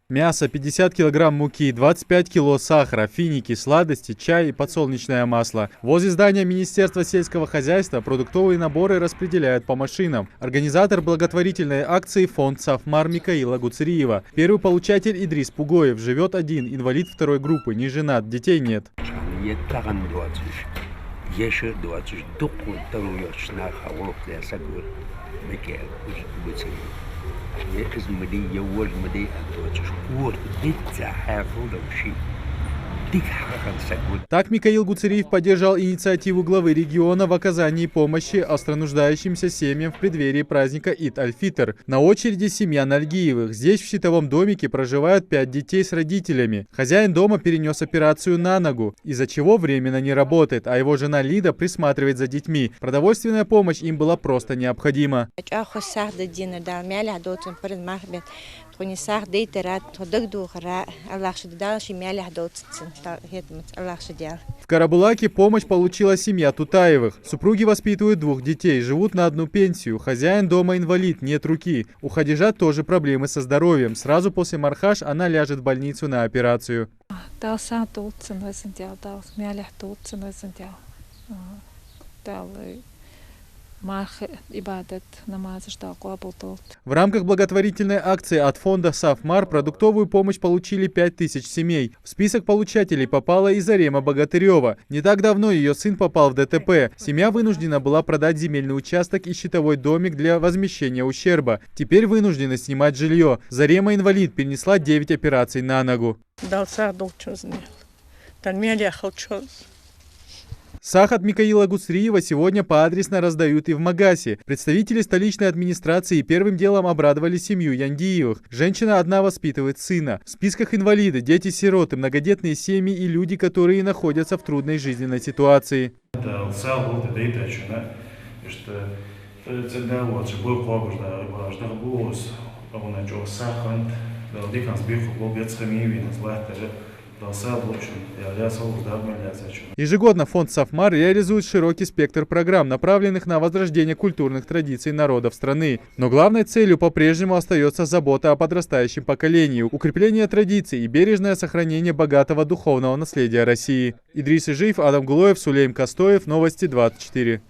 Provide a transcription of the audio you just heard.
Мясо, 50 килограмм муки, 25 кило сахара, финики, сладости, чай и подсолнечное масло. Возле здания Министерства сельского хозяйства продуктовые наборы распределяют по машинам. Организатор благотворительной акции фонд «Сафмар» Микаила Гуцериева. Первый получатель Идрис Пугоев. Живет один, инвалид второй группы, не женат, детей нет. Так Микаил Гуцериев поддержал инициативу главы региона в оказании помощи остронуждающимся семьям в преддверии праздника Ид-аль-Фитр. На очереди семья Нальгиевых. Здесь в щитовом домике проживают 5 детей с родителями. Хозяин дома перенес операцию на ногу, из-за чего временно не работает, а его жена Лида присматривает за детьми. Продовольственная помощь им была просто необходима. В Карабулаке помощь получила семья Тутаевых. Супруги воспитывают 2 детей, живут на одну пенсию. Хозяин дома инвалид, нет руки. У Хадижа тоже проблемы со здоровьем. Сразу после Мархаш она ляжет в больницу на операцию. В рамках благотворительной акции от фонда «Сафмар» продуктовую помощь получили 5000 семей. В список получателей попала и Зарема Богатырева. Не так давно ее сын попал в ДТП. Семья вынуждена была продать земельный участок и щитовой домик для возмещения ущерба. Теперь вынуждена снимать жилье. Зарема инвалид, перенесла 9 операций на ногу. Сахат Микаила Гуцериева сегодня поадресно раздают и в Магасе. Представители столичной администрации первым делом обрадовали семью Яндиевых. Женщина одна воспитывает сына. В списках инвалиды, дети-сироты, многодетные семьи и люди, которые находятся в трудной жизненной ситуации. Ежегодно фонд «Сафмар» реализует широкий спектр программ, направленных на возрождение культурных традиций народов страны. Но главной целью по-прежнему остается забота о подрастающем поколении, укрепление традиций и бережное сохранение богатого духовного наследия России. Идрис Ижиев, Адам Гулоев, Сулейм Костоев. Новости 24.